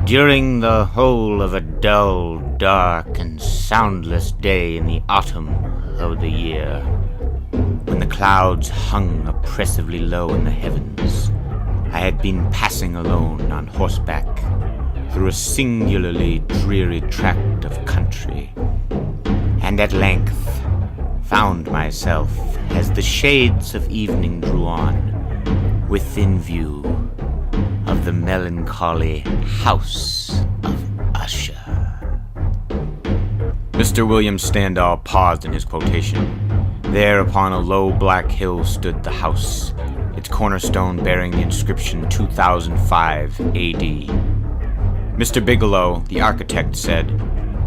During the whole of a dull, dark, and soundless day in the autumn of the year, when the clouds hung oppressively low in the heavens, I had been passing alone on horseback through a singularly dreary tract of country, and at length found myself, as the shades of evening drew on, within view of the melancholy house of Usher. Mr. William Stendhal paused in his quotation. There upon a low black hill stood the house, its cornerstone bearing the inscription 2005 A.D. Mr. Bigelow, the architect, said,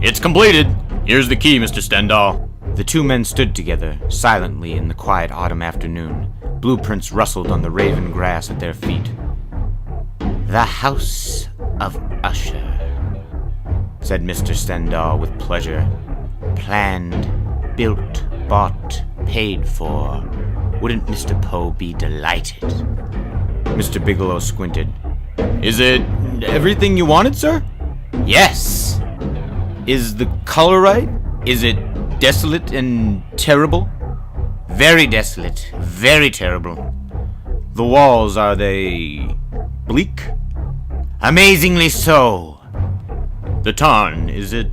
"It's completed. Here's the key, Mr. Stendhal." The two men stood together, silently in the quiet autumn afternoon. Blueprints rustled on the raven grass at their feet. "The house of Usher," said Mr. Stendhal with pleasure. "Planned, built, bought, paid for. Wouldn't Mr. Poe be delighted?" Mr. Bigelow squinted. "Is it everything you wanted, sir?" "Yes." "Is the color right? Is it desolate and terrible?" "Very desolate, very terrible." "The walls, are they bleak?" "Amazingly so." "The tarn, is it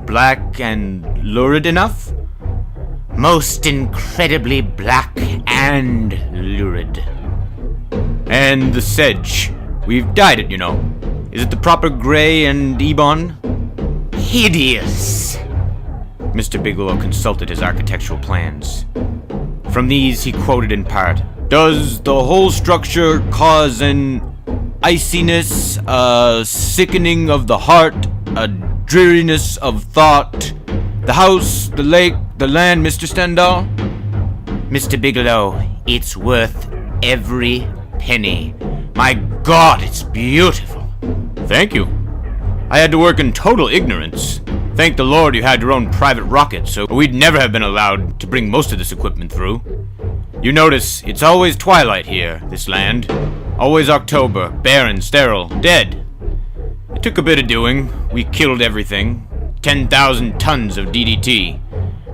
black and lurid enough?" "Most incredibly black and lurid." "And the sedge? We've dyed it, you know. Is it the proper gray and ebon?" "Hideous." Mr. Bigelow consulted his architectural plans. From these he quoted in part, "Does the whole structure cause an iciness, a sickening of the heart, a dreariness of thought? The house, the lake, the land, Mr. Stendhal?" "Mr. Bigelow, it's worth every penny. My God, it's beautiful." "Thank you. I had to work in total ignorance. Thank the Lord you had your own private rocket, so we'd never have been allowed to bring most of this equipment through. You notice, it's always twilight here, this land. Always October, barren, sterile, dead. It took a bit of doing. We killed everything. 10,000 tons of DDT.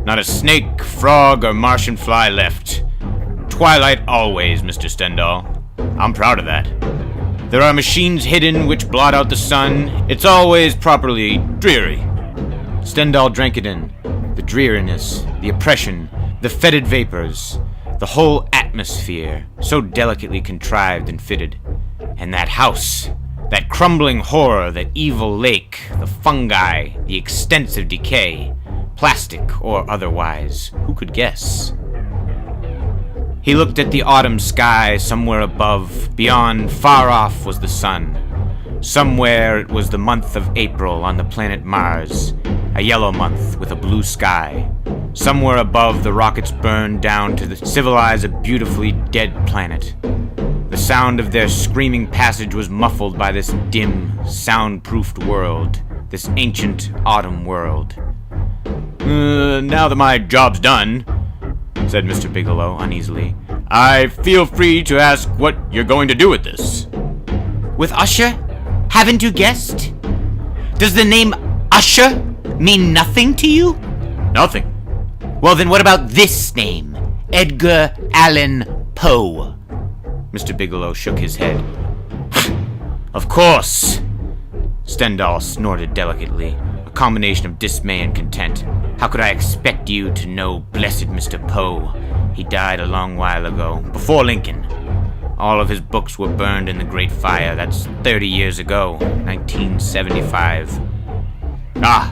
Not a snake, frog, or Martian fly left. Twilight always, Mr. Stendhal. I'm proud of that. There are machines hidden which blot out the sun. It's always properly dreary." Stendhal drank it in. The dreariness, the oppression, the fetid vapors, the whole atmosphere, so delicately contrived and fitted. And that house, that crumbling horror, that evil lake, the fungi, the extensive decay, plastic or otherwise, who could guess? He looked at the autumn sky somewhere above. Beyond, far off, was the sun. Somewhere it was the month of April on the planet Mars, a yellow month with a blue sky. Somewhere above, the rockets burned down to civilize a beautifully dead planet. The sound of their screaming passage was muffled by this dim, soundproofed world, this ancient autumn world. Now that my job's done," said Mr. Bigelow uneasily, "I feel free to ask what you're going to do with this." "With Usher? Haven't you guessed? Does the name Usher mean nothing to you?" "Nothing." "Well, then what about this name? Edgar Allan Poe?" Mr. Bigelow shook his head. "Of course." Stendhal snorted delicately, a combination of dismay and content. "How could I expect you to know blessed Mr. Poe? He died a long while ago, before Lincoln. All of his books were burned in the Great Fire. That's 30 years ago, 1975. "Ah,"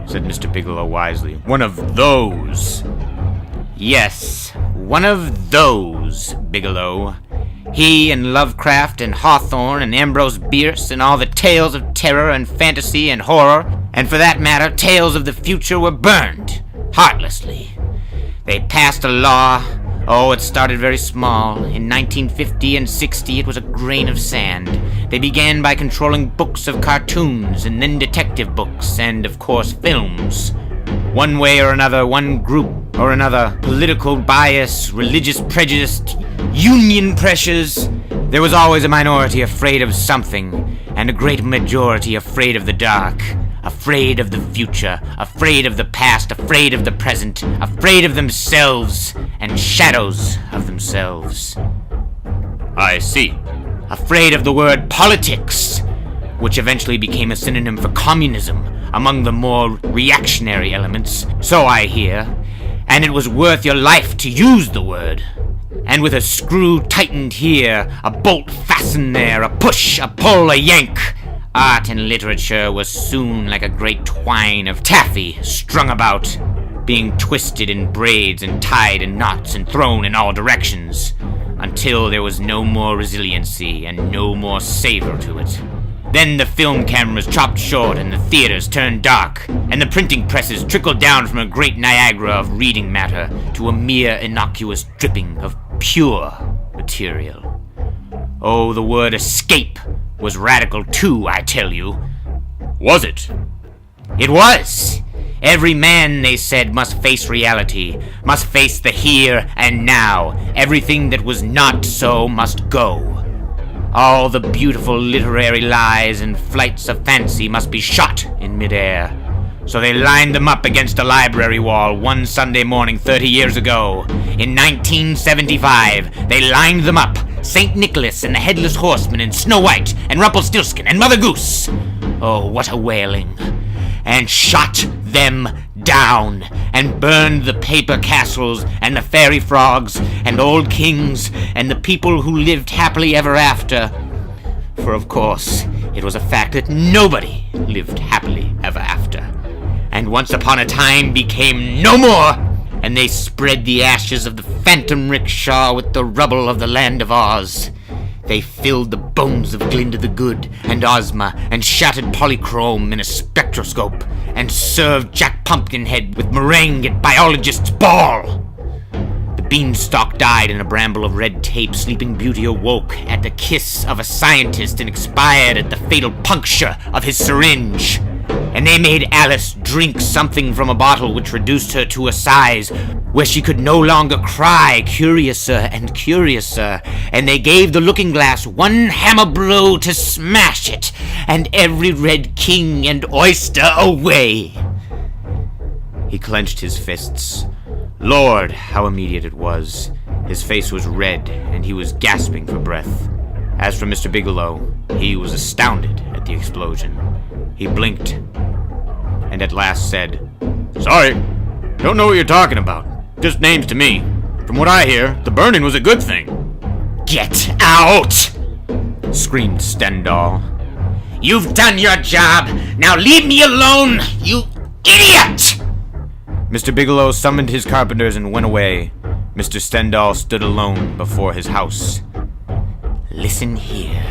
said Mr. Bigelow wisely, "one of those." "Yes, one of those, Bigelow. He and Lovecraft and Hawthorne and Ambrose Bierce and all the tales of terror and fantasy and horror, and for that matter, tales of the future, were burned, heartlessly. They passed a law. Oh, it started very small. In 1950 and 60, it was a grain of sand. They began by controlling books of cartoons, and then detective books, and, of course, films. One way or another, one group or another, political bias, religious prejudice, union pressures. There was always a minority afraid of something, and a great majority afraid of the dark, afraid of the future, afraid of the past, afraid of the present, afraid of themselves and shadows of themselves. I see. Afraid of the word politics, which eventually became a synonym for communism among the more reactionary elements, so I hear, and it was worth your life to use the word. And with a screw tightened here, a bolt fastened there, a push, a pull, a yank, art and literature was soon like a great twine of taffy strung about, being twisted in braids and tied in knots and thrown in all directions, until there was no more resiliency and no more savor to it. Then the film cameras chopped short and the theaters turned dark, and the printing presses trickled down from a great Niagara of reading matter to a mere innocuous dripping of pure material. Oh, the word escape was radical too, I tell you. Was it? It was! Every man, they said, must face reality, must face the here and now. Everything that was not so must go. All the beautiful literary lies and flights of fancy must be shot in midair. So they lined them up against a library wall one Sunday morning 30 years ago. In 1975, they lined them up. St. Nicholas and the Headless Horseman and Snow White and Rumpelstiltskin and Mother Goose. Oh, what a wailing. And shot them down, and burned the paper castles, and the fairy frogs, and old kings, and the people who lived happily ever after. For of course, it was a fact that nobody lived happily ever after. And once upon a time became no more, and they spread the ashes of the phantom rickshaw with the rubble of the land of Oz. They filled the bones of Glinda the Good and Ozma and shattered polychrome in a spectroscope and served Jack Pumpkinhead with meringue at biologist's ball. The beanstalk died in a bramble of red tape. Sleeping Beauty awoke at the kiss of a scientist and expired at the fatal puncture of his syringe. And they made Alice drink something from a bottle which reduced her to a size where she could no longer cry, curiouser and curiouser, and they gave the looking glass one hammer blow to smash it, and every red king and oyster away. He clenched his fists. Lord, how immediate it was. His face was red, and he was gasping for breath. As for Mr. Bigelow, he was astounded at the explosion. He blinked, and at last said, Sorry, don't know what you're talking about. Just names to me. From what I hear, the burning was a good thing. Get out! Screamed Stendhal. You've done your job. Now leave me alone, you idiot! Mr. Bigelow summoned his carpenters and went away. Mr. Stendhal stood alone before his house. Listen here,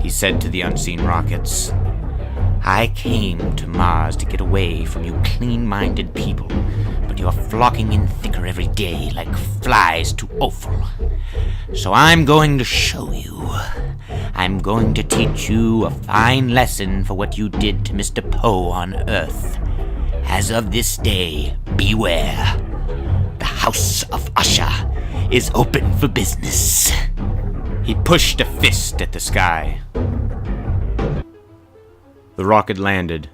he said to the unseen rockets. I came to Mars to get away from you clean-minded people, but you're flocking in thicker every day like flies to offal. So I'm going to show you. I'm going to teach you a fine lesson for what you did to Mr. Poe on Earth. As of this day, beware. The House of Usher is open for business. He pushed a fist at the sky. The rocket landed.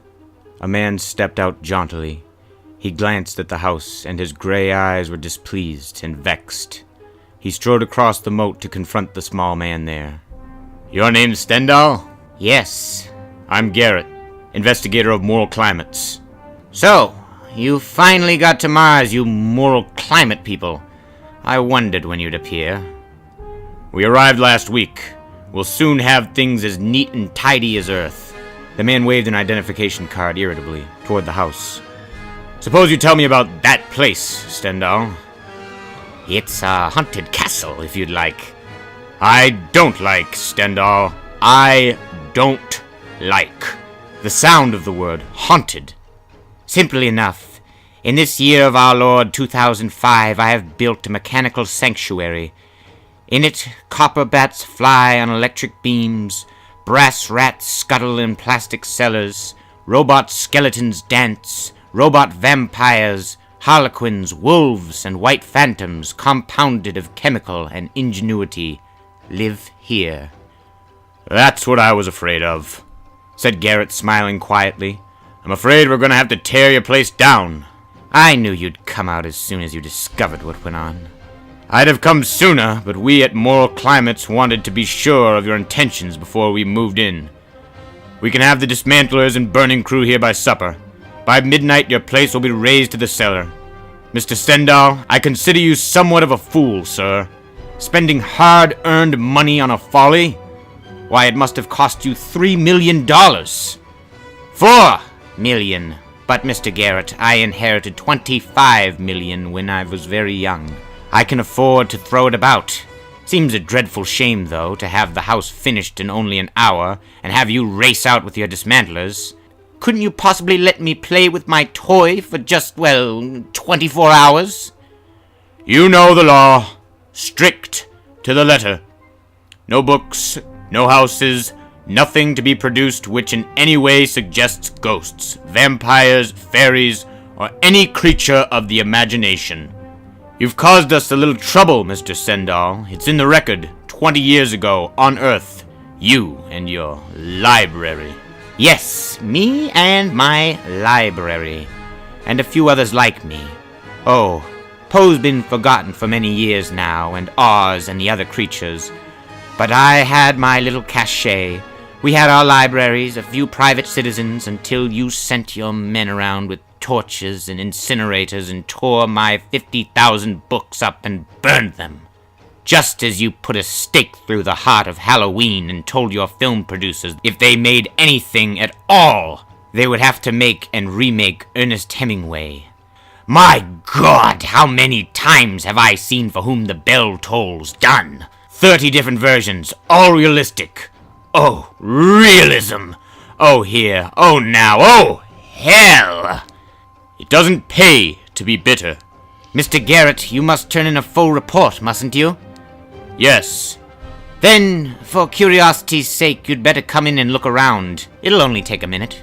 A man stepped out jauntily. He glanced at the house, and his gray eyes were displeased and vexed. He strode across the moat to confront the small man there. Your name's Stendhal? Yes. I'm Garrett, investigator of moral climates. So, you finally got to Mars, you moral climate people. I wondered when you'd appear. We arrived last week. We'll soon have things as neat and tidy as Earth. The man waved an identification card irritably toward the house. Suppose you tell me about that place, Stendhal. It's a haunted castle, if you'd like. I don't like, Stendhal. I don't like. The sound of the word haunted. Simply enough, in this year of our Lord 2005, I have built a mechanical sanctuary. In it, copper bats fly on electric beams, brass rats scuttle in plastic cellars, robot skeletons dance, robot vampires, harlequins, wolves, and white phantoms, compounded of chemical and ingenuity, live here. That's what I was afraid of, said Garrett, smiling quietly. I'm afraid we're gonna have to tear your place down. I knew you'd come out as soon as you discovered what went on. I'd have come sooner, but we at Moral Climates wanted to be sure of your intentions before we moved in. We can have the dismantlers and burning crew here by supper. By midnight, your place will be razed to the cellar. Mr. Stendhal, I consider you somewhat of a fool, sir. Spending hard-earned money on a folly? Why, it must have cost you $3 million. $4 million. But, Mr. Garrett, I inherited $25 million when I was very young. I can afford to throw it about. Seems a dreadful shame, though, to have the house finished in only an hour and have you race out with your dismantlers. Couldn't you possibly let me play with my toy for just, 24 hours? You know the law. Strict to the letter. No books, no houses, nothing to be produced which in any way suggests ghosts, vampires, fairies, or any creature of the imagination. You've caused us a little trouble, Mr. Stendhal. It's in the record, 20 years ago, on Earth. You and your library. Yes, me and my library. And a few others like me. Oh, Poe's been forgotten for many years now, and Oz and the other creatures. But I had my little cachet. We had our libraries, a few private citizens, until you sent your men around with torches and incinerators and tore my 50,000 books up and burned them. Just as you put a stake through the heart of Halloween and told your film producers if they made anything at all, they would have to make and remake Ernest Hemingway. My God, how many times have I seen For Whom the Bell Tolls done? 30 different versions, all realistic. Oh, realism! Oh, here, oh, now, oh, hell! It doesn't pay to be bitter. Mr. Garrett, you must turn in a full report, mustn't you? Yes. Then, for curiosity's sake, you'd better come in and look around. It'll only take a minute.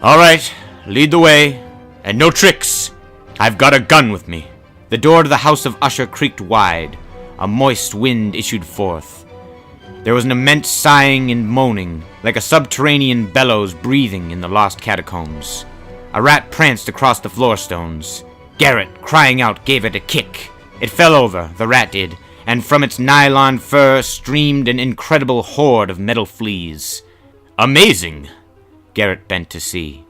All right, lead the way. And no tricks. I've got a gun with me. The door to the house of Usher creaked wide. A moist wind issued forth. There was an immense sighing and moaning, like a subterranean bellows breathing in the lost catacombs. A rat pranced across the floor stones. Garrett, crying out, gave it a kick. It fell over, the rat did, and from its nylon fur streamed an incredible horde of metal fleas. Amazing! Garrett bent to see.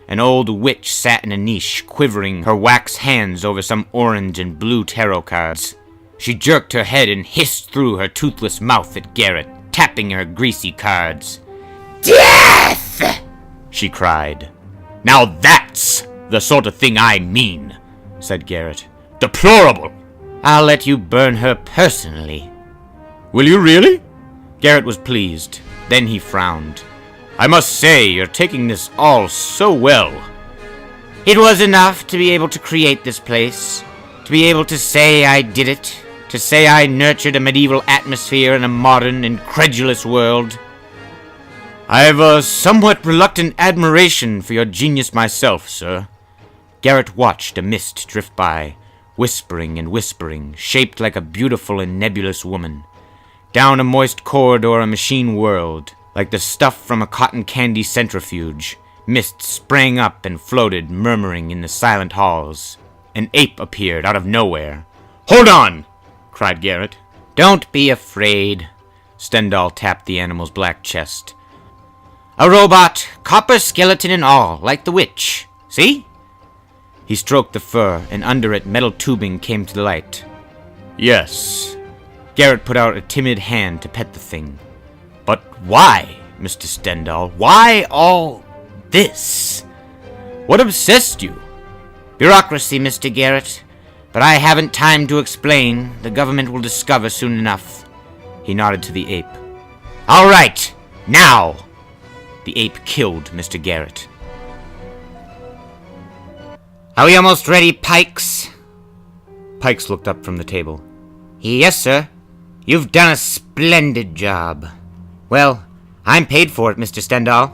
An old witch sat in a niche, quivering her wax hands over some orange and blue tarot cards. She jerked her head and hissed through her toothless mouth at Garrett, tapping her greasy cards. "Death!" she cried. Now that's the sort of thing I mean, said Garrett. Deplorable! I'll let you burn her personally. Will you really? Garrett was pleased. Then he frowned. I must say, you're taking this all so well. It was enough to be able to create this place, to be able to say I did it, to say I nurtured a medieval atmosphere in a modern, incredulous world. I have a somewhat reluctant admiration for your genius myself, sir. Garrett watched a mist drift by, whispering and whispering, shaped like a beautiful and nebulous woman. Down a moist corridor a machine whirled, like the stuff from a cotton candy centrifuge. Mist sprang up and floated, murmuring in the silent halls. An ape appeared out of nowhere. "Hold on!" cried Garrett. "Don't be afraid." Stendhal tapped the animal's black chest. "A robot, copper skeleton and all, like the witch. See?" He stroked the fur, and under it metal tubing came to light. "Yes." Garrett put out a timid hand to pet the thing. "But why, Mr. Stendhal? Why all this? What obsessed you?" "Bureaucracy, Mr. Garrett. But I haven't time to explain. The government will discover soon enough." He nodded to the ape. "All right, now!" The ape killed Mr. Garrett. "Are we almost ready, Pikes?" Pikes looked up from the table. "Yes, sir. You've done a splendid job." "Well, I'm paid for it, Mr. Stendhal,"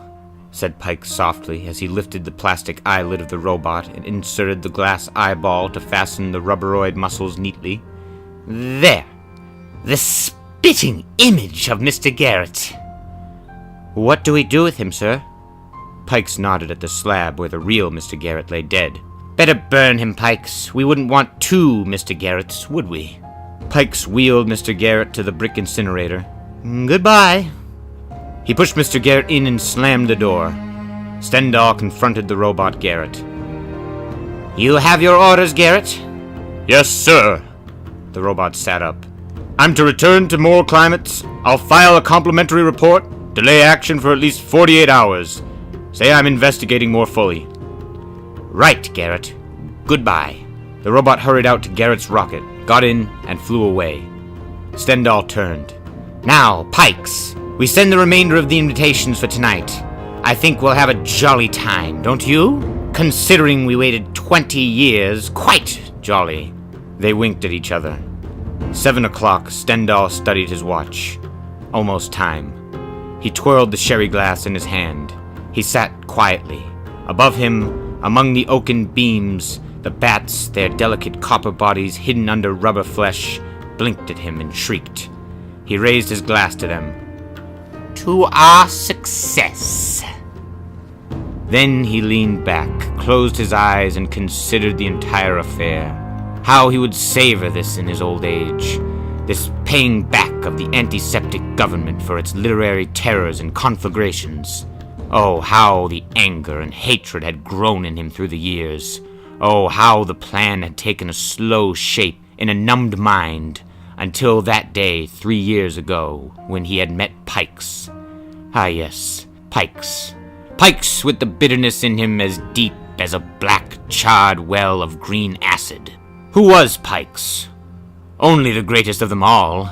said Pikes softly as he lifted the plastic eyelid of the robot and inserted the glass eyeball to fasten the rubberoid muscles neatly. "There. The spitting image of Mr. Garrett. What do we do with him, sir? Pikes nodded at the slab where the real Mr. Garrett lay dead. Better burn him, Pikes. We wouldn't want two Mr. Garretts, would we? Pikes wheeled Mr. Garrett to the brick incinerator. Goodbye. He pushed Mr. Garrett in and slammed the door. Stendhal confronted the robot Garrett. You have your orders, Garrett? Yes, sir. The robot sat up. I'm to return to Moral Climates. I'll file a complimentary report. Delay action for at least 48 hours. Say I'm investigating more fully. Right, Garrett. Goodbye. The robot hurried out to Garrett's rocket, got in, and flew away. Stendhal turned. Now, Pikes, we send the remainder of the invitations for tonight. I think we'll have a jolly time, don't you? Considering we waited 20 years, quite jolly. They winked at each other. 7 o'clock, Stendhal studied his watch. Almost time. He twirled the sherry glass in his hand. He sat quietly. Above him, among the oaken beams, the bats, their delicate copper bodies hidden under rubber flesh, blinked at him and shrieked. He raised his glass to them. To our success. Then he leaned back, closed his eyes, and considered the entire affair. How he would savor this in his old age. This paying back of the antiseptic government for its literary terrors and conflagrations. Oh, how the anger and hatred had grown in him through the years. Oh, how the plan had taken a slow shape in a numbed mind, until that day 3 years ago, when he had met Pikes. Ah yes, Pikes. Pikes with the bitterness in him as deep as a black, charred well of green acid. Who was Pikes? Only the greatest of them all.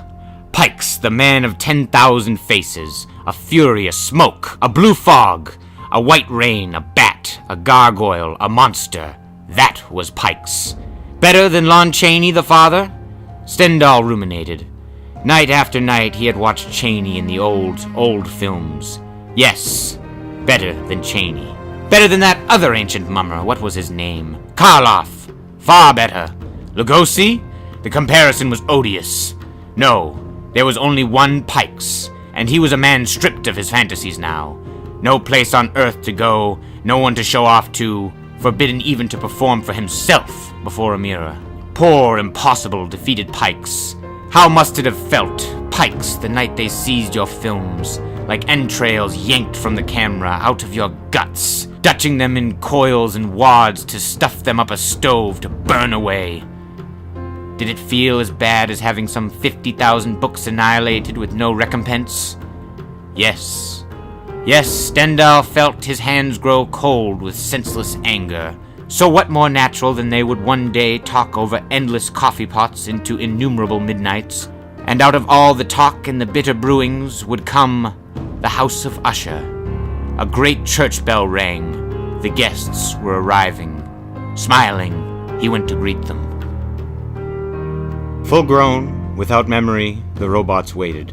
Pikes, the man of 10,000 faces, a fury, a smoke, a blue fog, a white rain, a bat, a gargoyle, a monster. That was Pikes. Better than Lon Chaney, the father? Stendhal ruminated. Night after night he had watched Chaney in the old films. Yes, better than Chaney. Better than that other ancient mummer, what was his name? Karloff. Far better. Lugosi? The comparison was odious. No, there was only one Pikes, and he was a man stripped of his fantasies now. No place on earth to go, no one to show off to, forbidden even to perform for himself before a mirror. Poor, impossible, defeated Pikes. How must it have felt, Pikes, the night they seized your films, like entrails yanked from the camera out of your guts, dutching them in coils and wads to stuff them up a stove to burn away. Did it feel as bad as having some 50,000 books annihilated with no recompense? Yes. Yes, Stendhal felt his hands grow cold with senseless anger. So what more natural than they would one day talk over endless coffee pots into innumerable midnights, and out of all the talk and the bitter brewings would come the house of Usher. A great church bell rang. The guests were arriving. Smiling, he went to greet them. Full grown, without memory, the robots waited.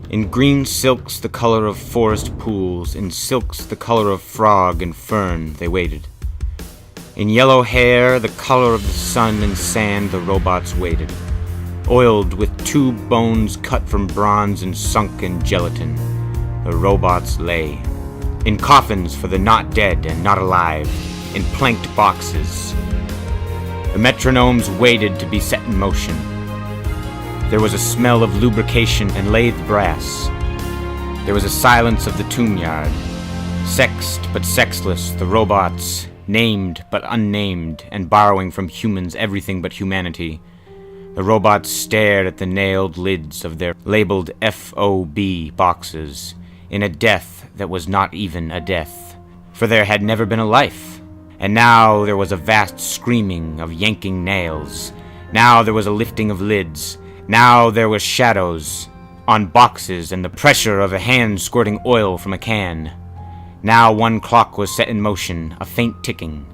In green silks the color of forest pools, in silks the color of frog and fern, they waited. In yellow hair, the color of the sun and sand, the robots waited. Oiled with two bones cut from bronze and sunk in gelatin, the robots lay. In coffins for the not dead and not alive, in planked boxes. The metronomes waited to be set in motion. There was a smell of lubrication and lathed brass. There was a silence of the tomb yard. Sexed but sexless, the robots, named but unnamed, and borrowing from humans everything but humanity. The robots stared at the nailed lids of their labeled FOB boxes, in a death that was not even a death, for there had never been a life. And now there was a vast screaming of yanking nails. Now there was a lifting of lids. Now there were shadows on boxes and the pressure of a hand squirting oil from a can. Now one clock was set in motion, a faint ticking.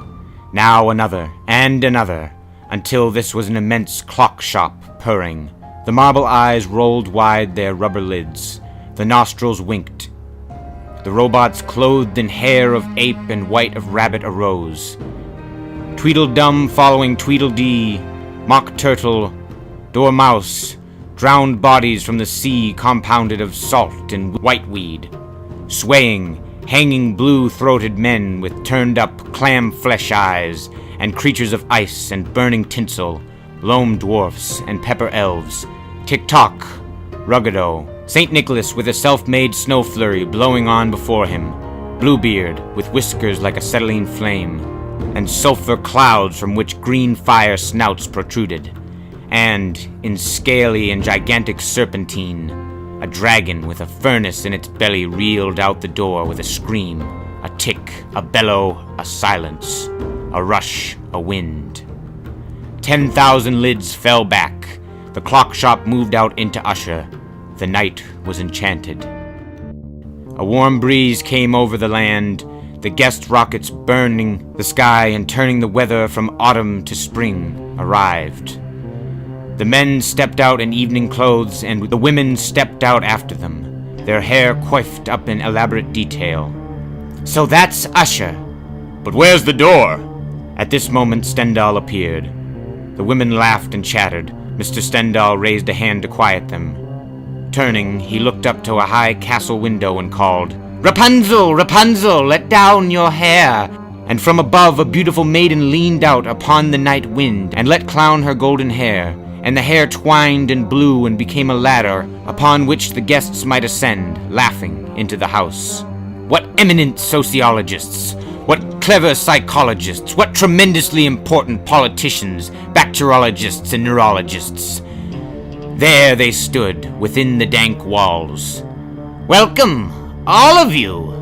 Now another, and another, until this was an immense clock shop purring. The marble eyes rolled wide their rubber lids. The nostrils winked. The robots clothed in hair of ape and white of rabbit arose. Tweedledum following Tweedledee, Mock Turtle, Dormouse, drowned bodies from the sea compounded of salt and whiteweed, swaying, hanging blue-throated men with turned-up clam-flesh eyes, and creatures of ice and burning tinsel, loam dwarfs and pepper elves, Tick-Tock, Ruggedo, St. Nicholas with a self-made snow flurry blowing on before him, Bluebeard with whiskers like acetylene flame, and sulfur clouds from which green fire snouts protruded, and, in scaly and gigantic serpentine, a dragon with a furnace in its belly reeled out the door with a scream, a tick, a bellow, a silence, a rush, a wind. 10,000 lids fell back. The clock shop moved out into Usher. The night was enchanted. A warm breeze came over the land, the guest rockets burning the sky and turning the weather from autumn to spring arrived. The men stepped out in evening clothes, and the women stepped out after them, their hair coiffed up in elaborate detail. So that's Usher. But where's the door? At this moment, Stendhal appeared. The women laughed and chattered. Mr. Stendhal raised a hand to quiet them. Turning, he looked up to a high castle window and called, "Rapunzel, Rapunzel, let down your hair!" And from above a beautiful maiden leaned out upon the night wind, and let clown her golden hair, and the hair twined and blew and became a ladder, upon which the guests might ascend, laughing, into the house. What eminent sociologists! What clever psychologists! What tremendously important politicians, bacteriologists, and neurologists! There they stood, within the dank walls. "Welcome, all of you!"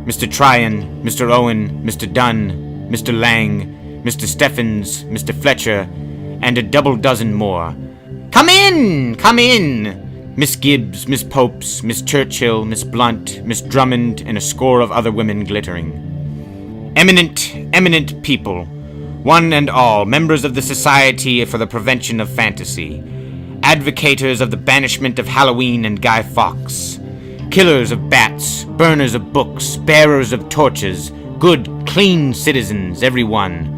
Mr. Tryon, Mr. Owen, Mr. Dunn, Mr. Lang, Mr. Steffens, Mr. Fletcher, and a double dozen more. "Come in! Come in!" Miss Gibbs, Miss Popes, Miss Churchill, Miss Blunt, Miss Drummond, and a score of other women glittering. Eminent people, one and all, members of the Society for the Prevention of Fantasy, advocators of the banishment of Halloween and Guy Fawkes, killers of bats, burners of books, bearers of torches, good, clean citizens, every one,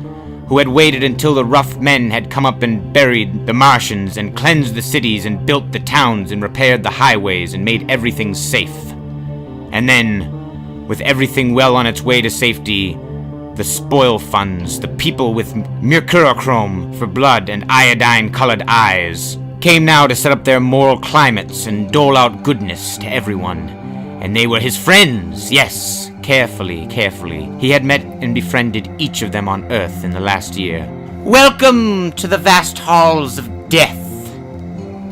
who had waited until the rough men had come up and buried the Martians and cleansed the cities and built the towns and repaired the highways and made everything safe. And then, with everything well on its way to safety, the spoil funds, the people with mercurochrome for blood and iodine-colored eyes, came now to set up their moral climates and dole out goodness to everyone. And they were his friends, yes, carefully. He had met and befriended each of them on Earth in the last year. "Welcome to the vast halls of death,"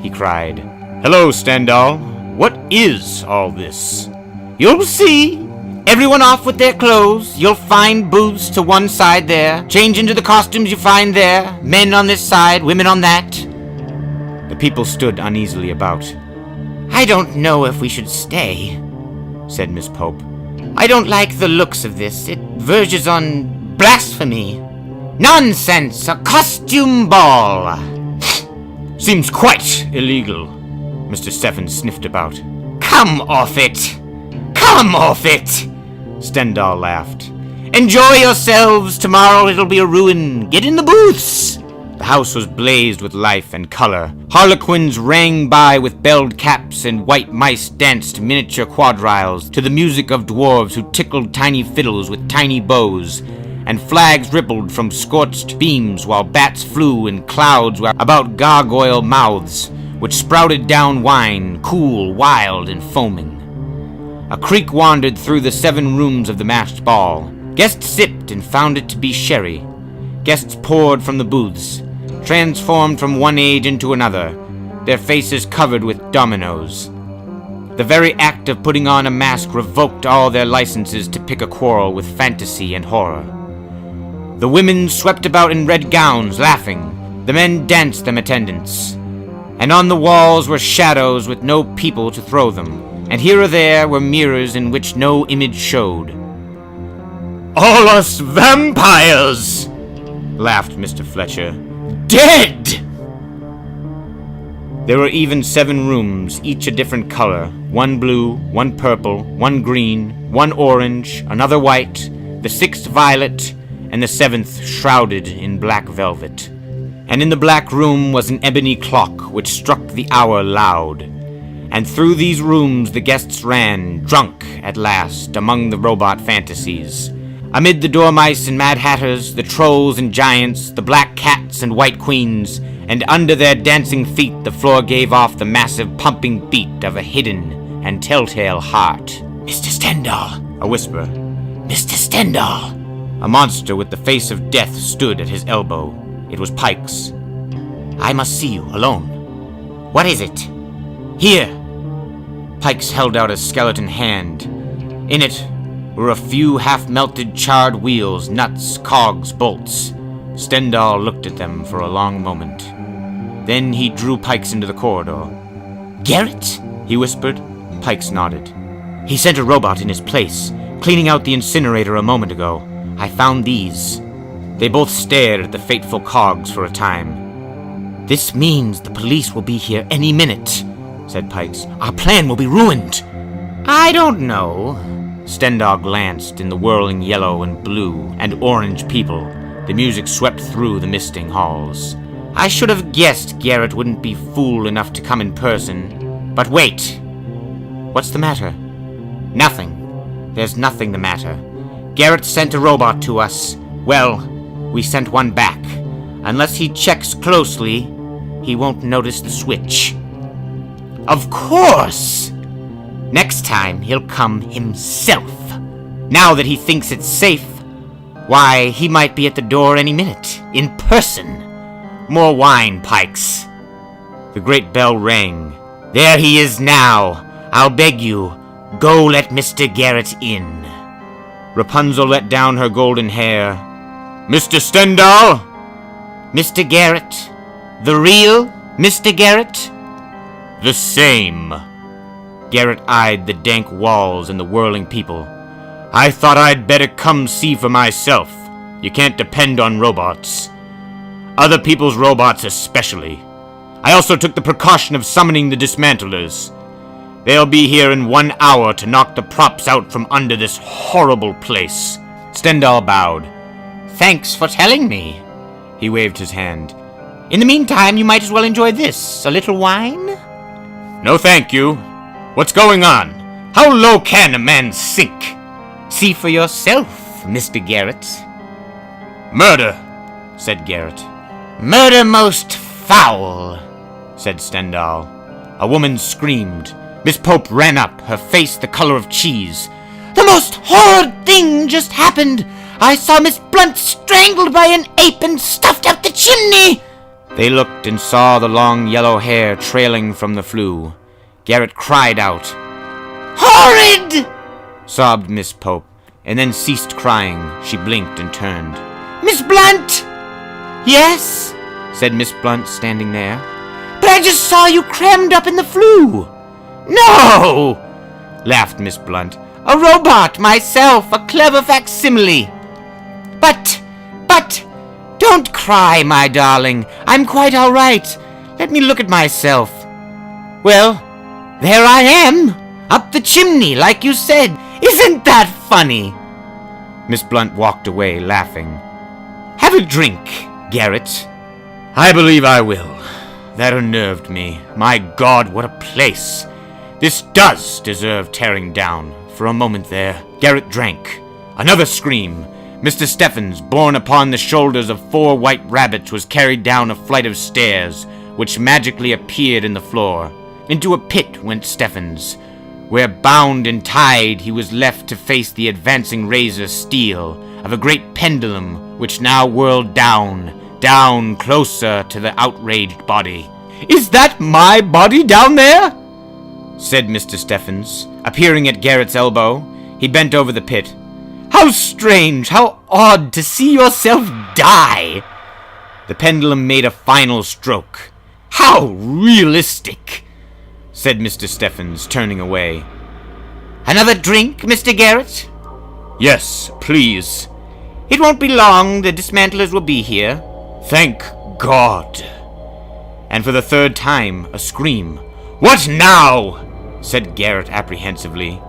he cried. Hello, Stendhal. What is all this? "You'll see. Everyone off with their clothes. You'll find booths to one side there. Change into the costumes you find there. Men on this side, women on that." The people stood uneasily about. "I don't know if we should stay," said Miss Pope. "I don't like the looks of this. It verges on blasphemy." "Nonsense! A costume ball!" Seems quite illegal. Mr. Steffens sniffed about. "Come off it! Come off it!" Stendhal laughed. "Enjoy yourselves. Tomorrow it'll be a ruin. Get in the booths." The house was blazed with life and color. Harlequins rang by with belled caps, and white mice danced miniature quadrilles to the music of dwarves who tickled tiny fiddles with tiny bows, and flags rippled from scorched beams while bats flew in clouds about gargoyle mouths, which sprouted down wine, cool, wild, and foaming. A creak wandered through the 7 rooms of the masked ball. Guests sipped and found it to be sherry. Guests poured from the booths, transformed from one age into another, their faces covered with dominoes. The very act of putting on a mask revoked all their licenses to pick a quarrel with fantasy and horror. The women swept about in red gowns, laughing. The men danced them attendance. And on the walls were shadows with no people to throw them, and here or there were mirrors in which no image showed. "All us vampires!" laughed Mr. Fletcher. "Dead!" There were even 7 rooms, each a different color. One blue, one purple, one green, one orange, another white, the 6th violet, and the 7th shrouded in black velvet. and in the black room was an ebony clock which struck the hour loud. And through these rooms the guests ran, drunk at last, among the robot fantasies. Amid the dormice and mad hatters, the trolls and giants, the black cats and white queens, and under their dancing feet the floor gave off the massive pumping beat of a hidden and telltale heart. "Mr. Stendhal," a whisper. "Mr. Stendhal." A monster with the face of death stood at his elbow. It was Pikes. "I must see you, alone." "What is it?" "Here." Pikes held out a skeleton hand. In it were a few half-melted charred wheels, nuts, cogs, bolts. Stendhal looked at them for a long moment. Then he drew Pikes into the corridor. "Garrett?" he whispered. Pikes nodded. "He sent a robot in his place, cleaning out the incinerator a moment ago. I found these." They both stared at the fateful cogs for a time. "This means the police will be here any minute," said Pikes. "Our plan will be ruined." "I don't know." Stendhal glanced in the whirling yellow and blue and orange people. The music swept through the misting halls. "I should have guessed Garrett wouldn't be fool enough to come in person. But wait. What's the matter?" "Nothing. There's nothing the matter. Garrett sent a robot to us. Well, we sent one back. Unless he checks closely, he won't notice the switch." "Of course! Next time he'll come himself. Now that he thinks it's safe, why, he might be at the door any minute, in person. More wine, Pikes." The great bell rang. "There he is now. I'll beg you, go let Mr. Garrett in." Rapunzel let down her golden hair. "Mr. Stendhal?" "Mr. Garrett? The real Mr. Garrett?" "The same." Garrett eyed the dank walls and the whirling people. "I thought I'd better come see for myself. You can't depend on robots. Other people's robots especially. I also took the precaution of summoning the dismantlers. They'll be here in 1 hour to knock the props out from under this horrible place." Stendhal bowed. "Thanks for telling me." He waved his hand. "In the meantime, you might as well enjoy this. A little wine?" "No, thank you. What's going on? How low can a man sink?" "See for yourself, Mr. Garrett." "Murder," said Garrett. "Murder most foul," said Stendhal. A woman screamed. Miss Pope ran up, her face the color of cheese. "The most horrid thing just happened! I saw Miss Blunt strangled by an ape and stuffed out the chimney!" They looked and saw the long yellow hair trailing from the flue. Garrett cried out. "Horrid!" sobbed Miss Pope, and then ceased crying. She blinked and turned. "Miss Blunt!" "Yes?" said Miss Blunt, standing there. "But I just saw you crammed up in the flue." "No!" laughed Miss Blunt. "A robot, myself, a clever facsimile." But, don't cry, my darling. I'm quite all right. Let me look at myself. Well, there I am, up the chimney, like you said. Isn't that funny?" Miss Blunt walked away, laughing. "Have a drink, Garrett." "I believe I will. That unnerved me. My God, what a place. This does deserve tearing down." For a moment there, Garrett drank. Another scream. Mr. Steffens, borne upon the shoulders of 4 white rabbits, was carried down a flight of stairs, which magically appeared in the floor. Into a pit went Steffens, where, bound and tied, he was left to face the advancing razor steel of a great pendulum, which now whirled down, closer to the outraged body. "Is that my body down there?" said Mr. Steffens, appearing at Garrett's elbow. He bent over the pit. "How strange, how odd to see yourself die!" The pendulum made a final stroke. "How realistic!" said Mr. Steffens, turning away. "Another drink, Mr. Garrett?" "Yes, please." "It won't be long. The dismantlers will be here." "Thank God." And for the 3rd time, a scream. "What now?" said Garrett apprehensively.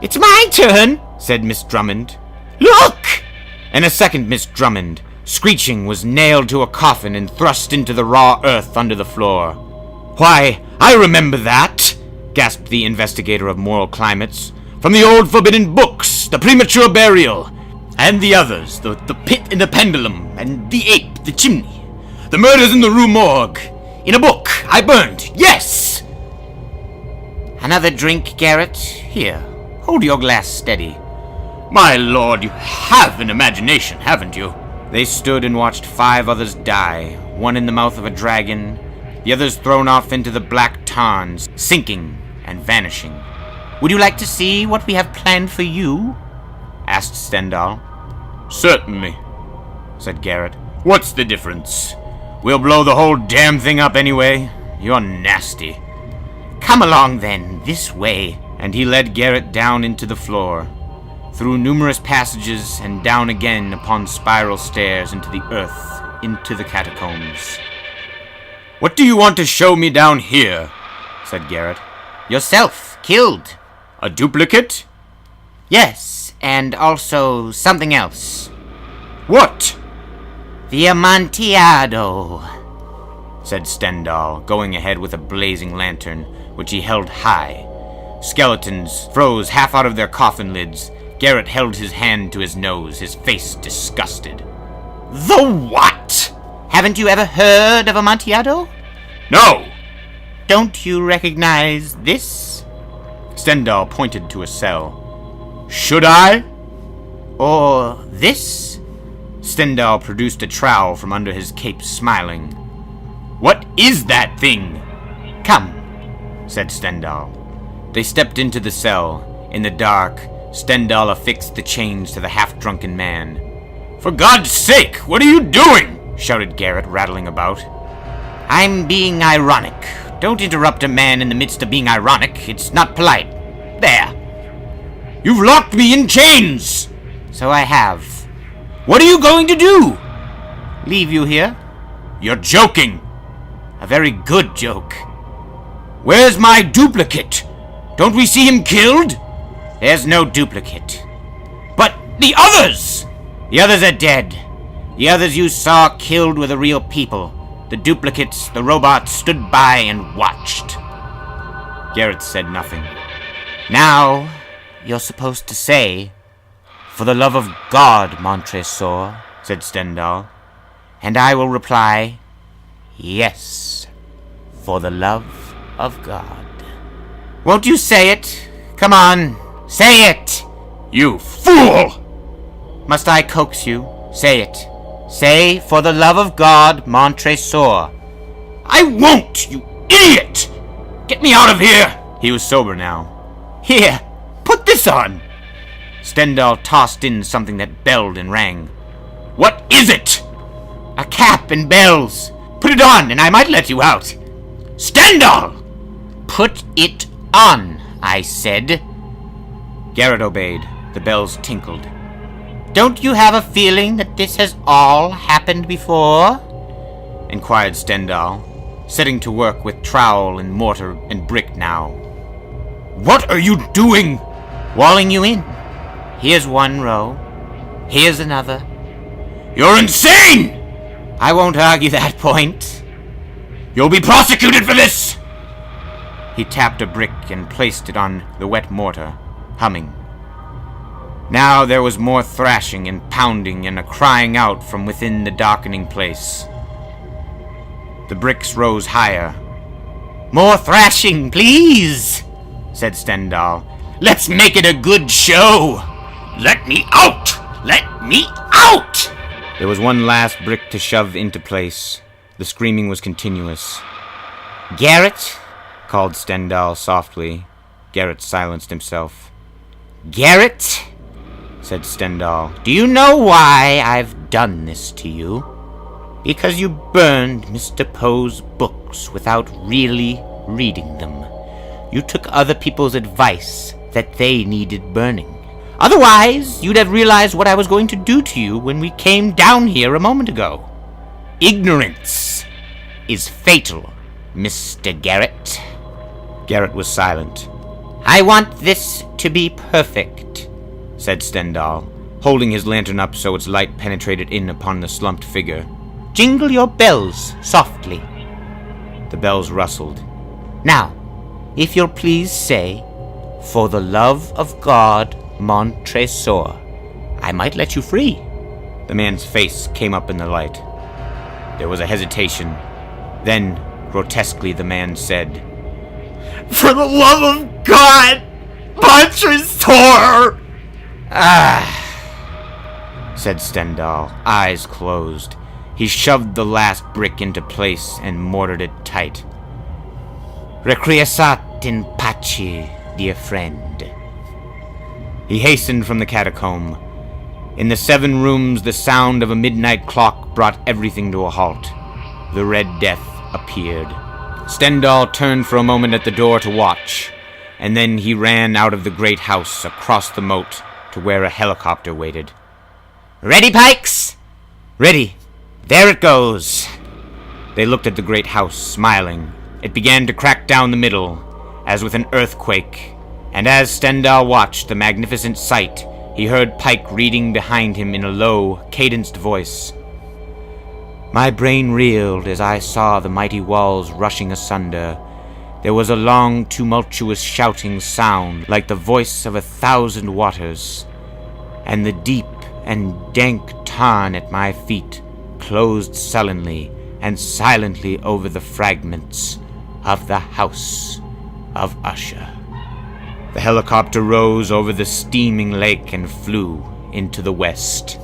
"It's my turn," said Miss Drummond. "Look!" And a second Miss Drummond. screeching, was nailed to a coffin and thrust into the raw earth under the floor. "Why, I remember that!" gasped the investigator of moral climates. "From the old forbidden books, the premature burial, and the others, the pit and the pendulum, and the ape, the chimney, the murders in the Rue Morgue. In a book I burned, yes!" "Another drink, Garrett? Here, hold your glass steady." My lord, you have an imagination, haven't you? They stood and watched 5 others die, one in the mouth of a dragon, the others thrown off into the black tarns, sinking and vanishing. "Would you like to see what we have planned for you?" asked Stendhal. "Certainly," said Garrett. "What's the difference? We'll blow the whole damn thing up anyway. You're nasty." "Come along then, this way." And he led Garrett down into the floor, through numerous passages and down again upon spiral stairs into the earth, into the catacombs. "What do you want to show me down here?" said Garrett. "Yourself, killed." "A duplicate?" "Yes, and also something else." "What?" "The Amontillado," said Stendhal, going ahead with a blazing lantern, which he held high. Skeletons froze half out of their coffin lids. Garrett held his hand to his nose, his face disgusted. "The what?" "Haven't you ever heard of Amontillado?" "No." "Don't you recognize this?" Stendhal pointed to a cell. "Should I?" "Or this?" Stendhal produced a trowel from under his cape, smiling. "What is that thing?" "Come," said Stendhal. They stepped into the cell. In the dark, Stendhal affixed the chains to the half-drunken man. "For God's sake, what are you doing?" shouted Garrett, rattling about. "I'm being ironic. Don't interrupt a man in the midst of being ironic. It's not polite. There." "You've locked me in chains!" "So I have." "What are you going to do?" "Leave you here." "You're joking." "A very good joke." "Where's my duplicate? Don't we see him killed?" "There's no duplicate." "But the others!" "The others are dead. The others you saw killed were the real people. The duplicates, the robots, stood by and watched." Garrett said nothing. "Now, you're supposed to say, 'For the love of God, Montresor,'" said Stendhal. "And I will reply, 'Yes, for the love of God.' Won't you say it? Come on, say it!" "You fool!" "Must I coax you? Say it. Say, 'For the love of God, Montresor.'" "I won't, you idiot! Get me out of here!" He was sober now. "Here, put this on." Stendhal tossed in something that belled and rang. "What is it?" "A cap and bells. Put it on, and I might let you out." "Stendhal!" "Put it on, I said." Garrett obeyed. The bells tinkled. "Don't you have a feeling that this has all happened before?" inquired Stendhal, setting to work with trowel and mortar and brick now. "What are you doing?" "Walling you in. Here's one row. Here's another." "You're insane!" "I won't argue that point." "You'll be prosecuted for this!" He tapped a brick and placed it on the wet mortar, humming. Now there was more thrashing and pounding and a crying out from within the darkening place. The bricks rose higher. "More thrashing, please," said Stendhal. "Let's make it a good show." "Let me out! Let me out!" There was one last brick to shove into place. The screaming was continuous. "Garrett," called Stendhal softly. Garrett silenced himself. "Garrett," said Stendhal, "do you know why I've done this to you? Because you burned Mr. Poe's books without really reading them. You took other people's advice that they needed burning. Otherwise, you'd have realized what I was going to do to you when we came down here a moment ago. Ignorance is fatal, Mr. Garrett." Garrett was silent. "I want this to be perfect," said Stendhal, holding his lantern up so its light penetrated in upon the slumped figure. "Jingle your bells softly." The bells rustled. "Now, if you'll please say, 'For the love of God, Montresor,' I might let you free." The man's face came up in the light. There was a hesitation. Then, grotesquely, the man said, "For the love of God, Montresor!" "Ah," said Stendhal, eyes closed. He shoved the last brick into place and mortared it tight. "Requiescat in pace, dear friend." He hastened from the catacomb. In the 7 rooms, the sound of a midnight clock brought everything to a halt. The Red Death appeared. Stendhal turned for a moment at the door to watch, and then he ran out of the great house across the moat to where a helicopter waited. "Ready, Pikes?" "Ready. There it goes." They looked at the great house, smiling. It began to crack down the middle, as with an earthquake, and as Stendhal watched the magnificent sight, he heard Pike reading behind him in a low, cadenced voice. "My brain reeled as I saw the mighty walls rushing asunder. There was a long, tumultuous shouting sound like the voice of 1,000 waters, and the deep and dank tarn at my feet closed sullenly and silently over the fragments of the house of Usher." The helicopter rose over the steaming lake and flew into the west.